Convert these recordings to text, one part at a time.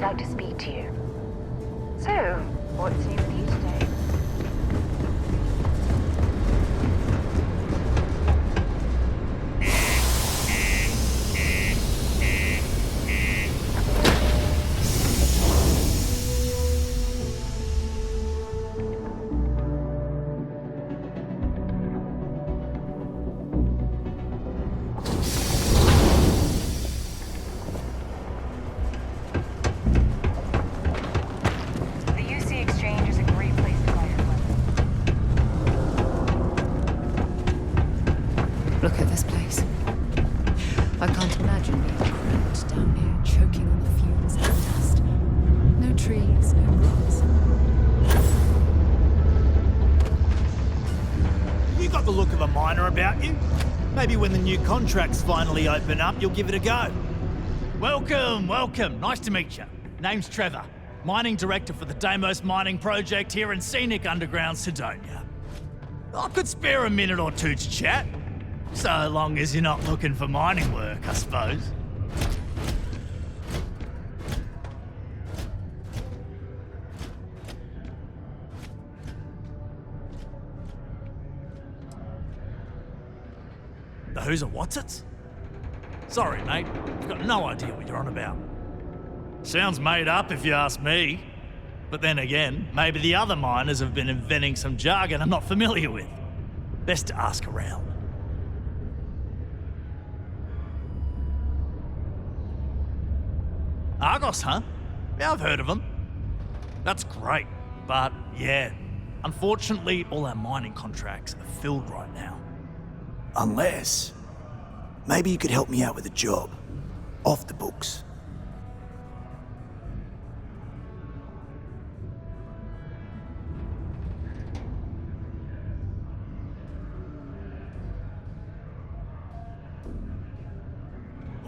like to speak to you. So, what's new with you today? Look at this place. I can't imagine being cramped down here, choking on the fumes and dust. No trees, no grass. You got the look of a miner about you. Maybe when the new contracts finally open up, you'll give it a go. Welcome, welcome. Nice to meet you. Name's Trevor, mining director for the Deimos mining project here in scenic underground Sidonia. I could spare a minute or two to chat. So long as you're not looking for mining work, I suppose. The who's and what's it? Sorry, mate. I've got no idea what you're on about. Sounds made up if you ask me. But then again, maybe the other miners have been inventing some jargon I'm not familiar with. Best to ask around. Argos, huh? Yeah, I've heard of them. That's great, but yeah, unfortunately all our mining contracts are filled right now. Unless, maybe you could help me out with a job. Off the books.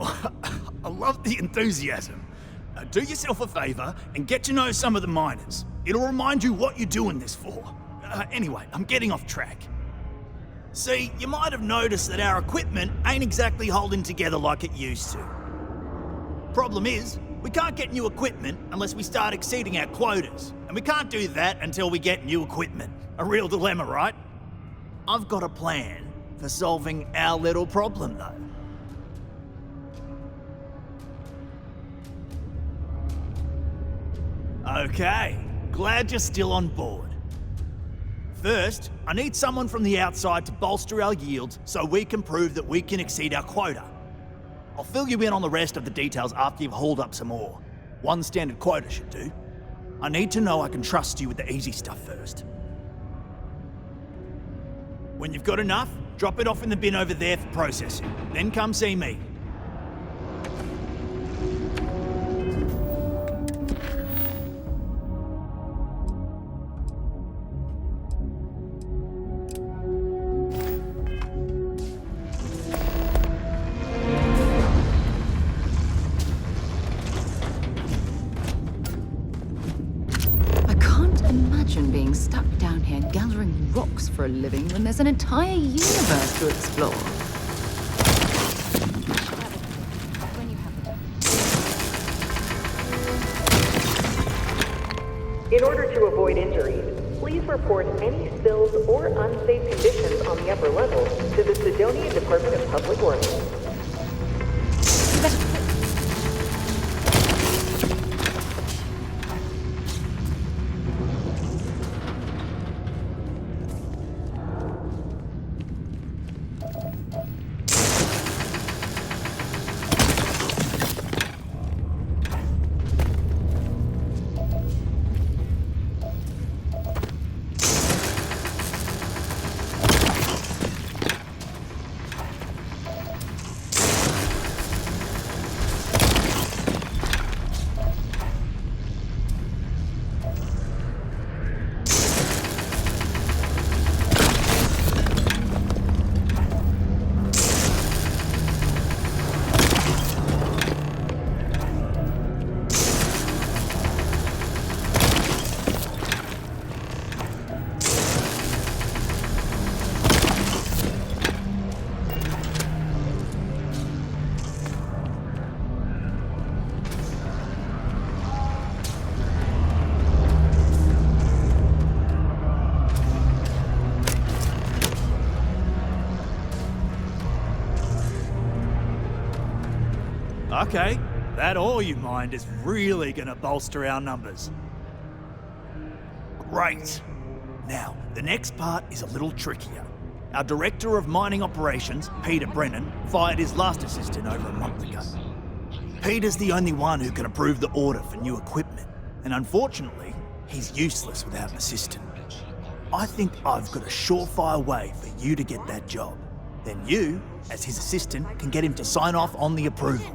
I love the enthusiasm. Do yourself a favour and get to know some of the miners. It'll remind you what you're doing this for. Anyway, I'm getting off track. See, you might have noticed that our equipment ain't exactly holding together like it used to. Problem is, we can't get new equipment unless we start exceeding our quotas. And we can't do that until we get new equipment. A real dilemma, right? I've got a plan for solving our little problem, though. Okay, glad you're still on board. First, I need someone from the outside to bolster our yields so we can prove that we can exceed our quota. I'll fill you in on the rest of the details after you've hauled up some ore. One standard quota should do. I need to know I can trust you with the easy stuff first. When you've got enough, drop it off in the bin over there for processing. Then come see me. Being stuck down here gathering rocks for a living when there's an entire universe to explore. In order to avoid injuries, please report any spills or unsafe conditions on the upper levels to the Sidonia Department of Public Works. Okay, that all you mind is really gonna bolster our numbers. Great. Now, the next part is a little trickier. Our Director of Mining Operations, Peter Brennan, fired his last assistant over a month ago. Peter's the only one who can approve the order for new equipment, and unfortunately, he's useless without an assistant. I think I've got a surefire way for you to get that job. Then you, as his assistant, can get him to sign off on the approval.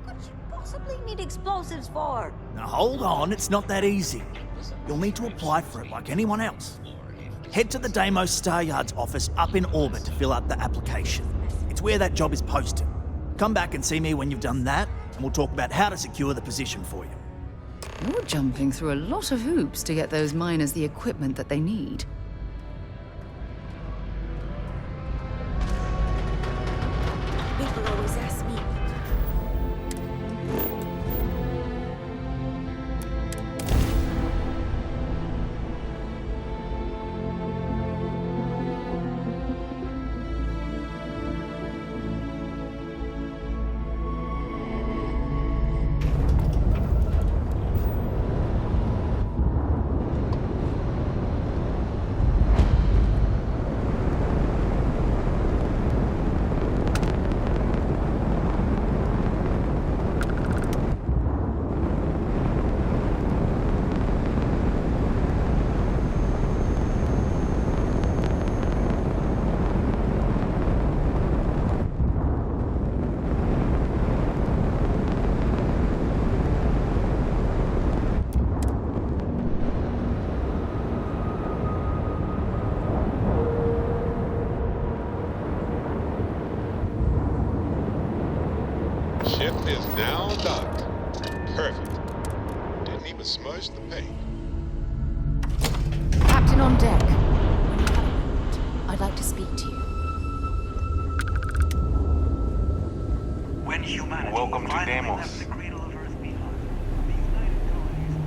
What could you possibly need explosives for? Now hold on, it's not that easy. You'll need to apply for it like anyone else. Head to the Deimos Star Yard's office up in orbit to fill out the application. It's where that job is posted. Come back and see me when you've done that, and we'll talk about how to secure the position for you. You're jumping through a lot of hoops to get those miners the equipment that they need. People always ask me. Ship is now docked. Perfect. Didn't even smudge the paint. Captain on deck. When you have a moment, I'd like to speak to you. When humanity Welcome to finally Deimos. left the cradle of Earth behind, the United Colonies.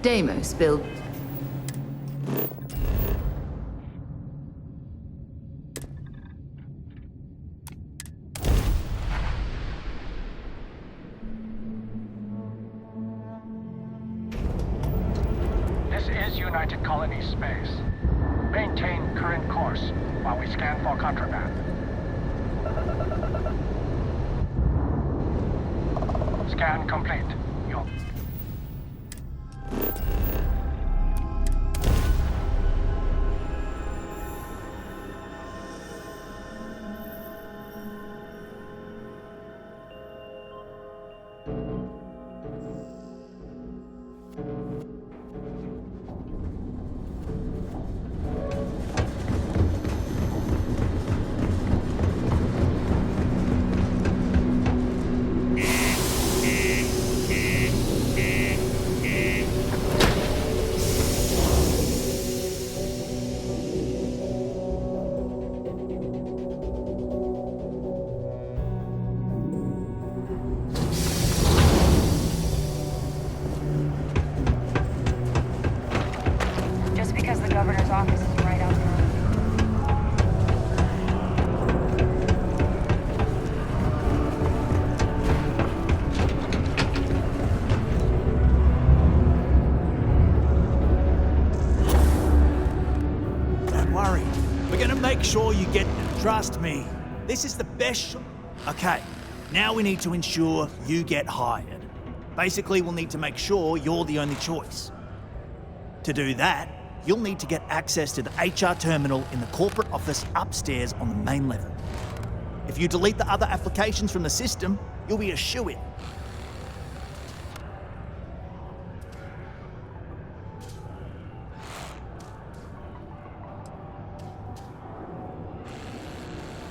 Deimos build... This is United Colony Space. Maintain current course while we scan for contraband. Scan complete. You'll... Just because the governor's office is right out front. Don't worry. We're gonna make sure you get them. Trust me. This is the best Okay, now we need to ensure you get hired. Basically, we'll need to make sure you're the only choice. To do that, you'll need to get access to the HR terminal in the corporate office upstairs on the main level. If you delete the other applications from the system, you'll be a shoo-in.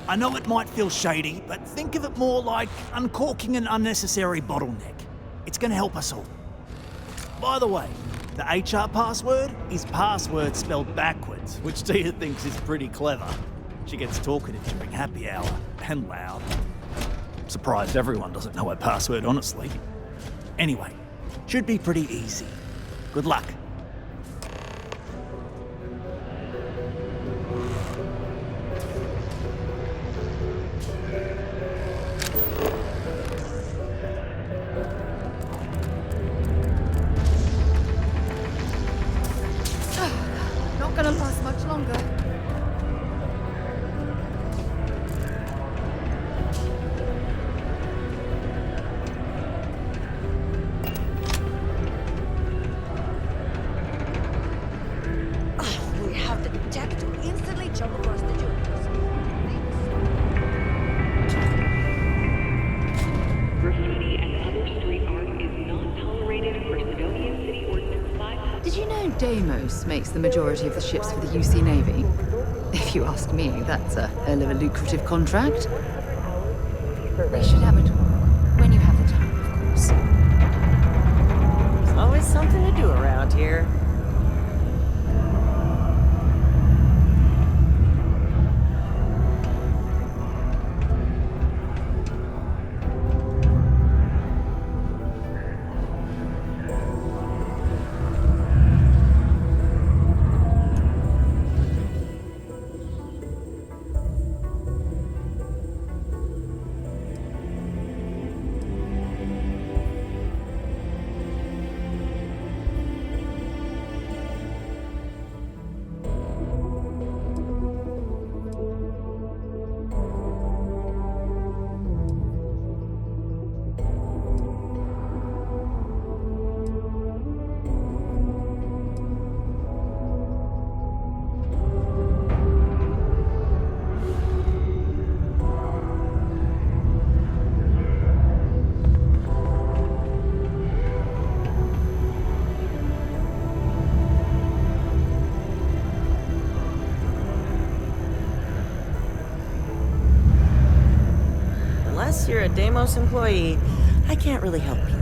I know it might feel shady, but think of it more like uncorking an unnecessary bottleneck. It's going to help us all. By the way, the HR password is password spelled backwards, which Tia thinks is pretty clever. She gets talkative during happy hour, and loud. Surprised everyone doesn't know her password, honestly. Anyway, should be pretty easy. Good luck. Not gonna last much longer. We have the tech to instantly jump across the juniors. Graffiti and other street art is not tolerated per Sidonian City Ordinance 5. Did you know Deimos makes the majority of the ships for the UC Navy? If you ask me, that's a hell of a lucrative contract. We should have a talk. When you have the time, of course. There's always something to do around here. Unless you're a Deimos employee, I can't really help you.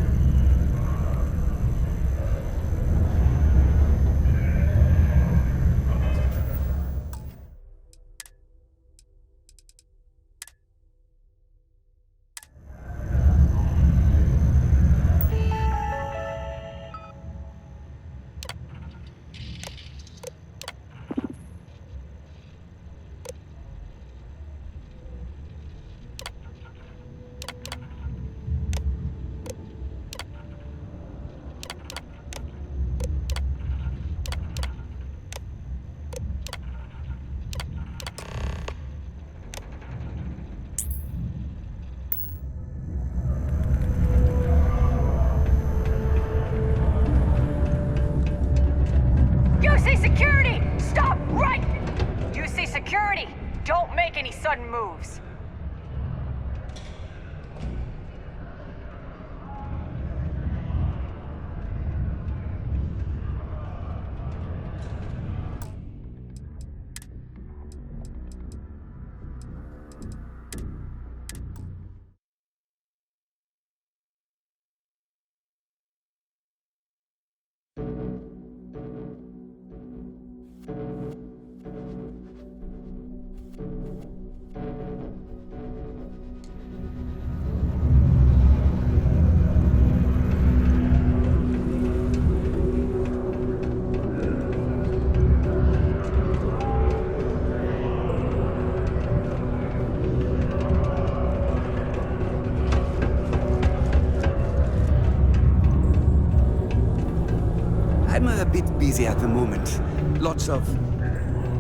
I'm a bit busy at the moment. Lots of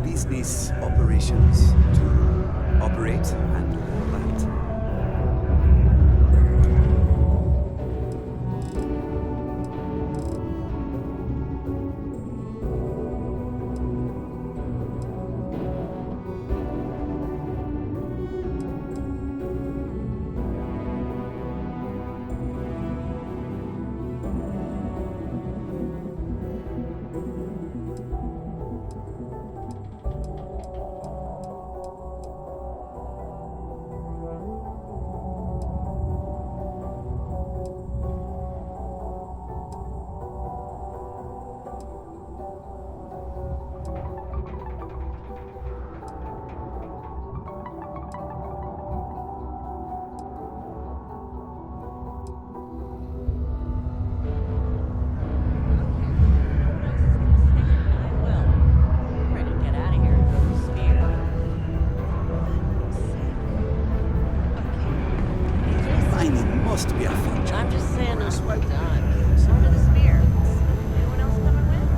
business operations to operate and all that. Mining must be a fun job. I'm just saying no swipe time. So to the spear. Anyone else coming with?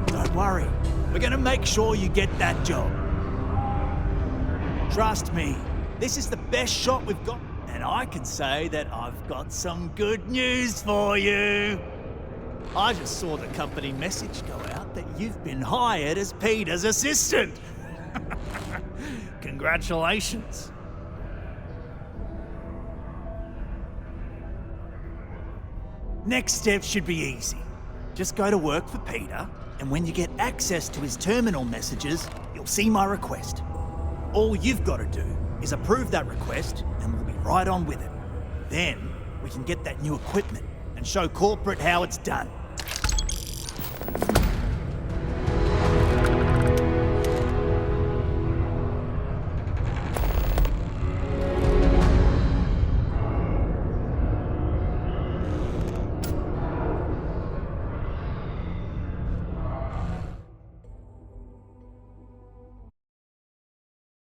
Don't worry. We're gonna make sure you get that job. Trust me, this is the best shot we've got. And I can say that I've got some good news for you. I just saw the company message go out that you've been hired as Peter's assistant. Congratulations. Next step should be easy. Just go to work for Peter, and when you get access to his terminal messages, you'll see my request. All you've got to do is approve that request, and we'll be right on with it. Then, we can get that new equipment and show corporate how it's done.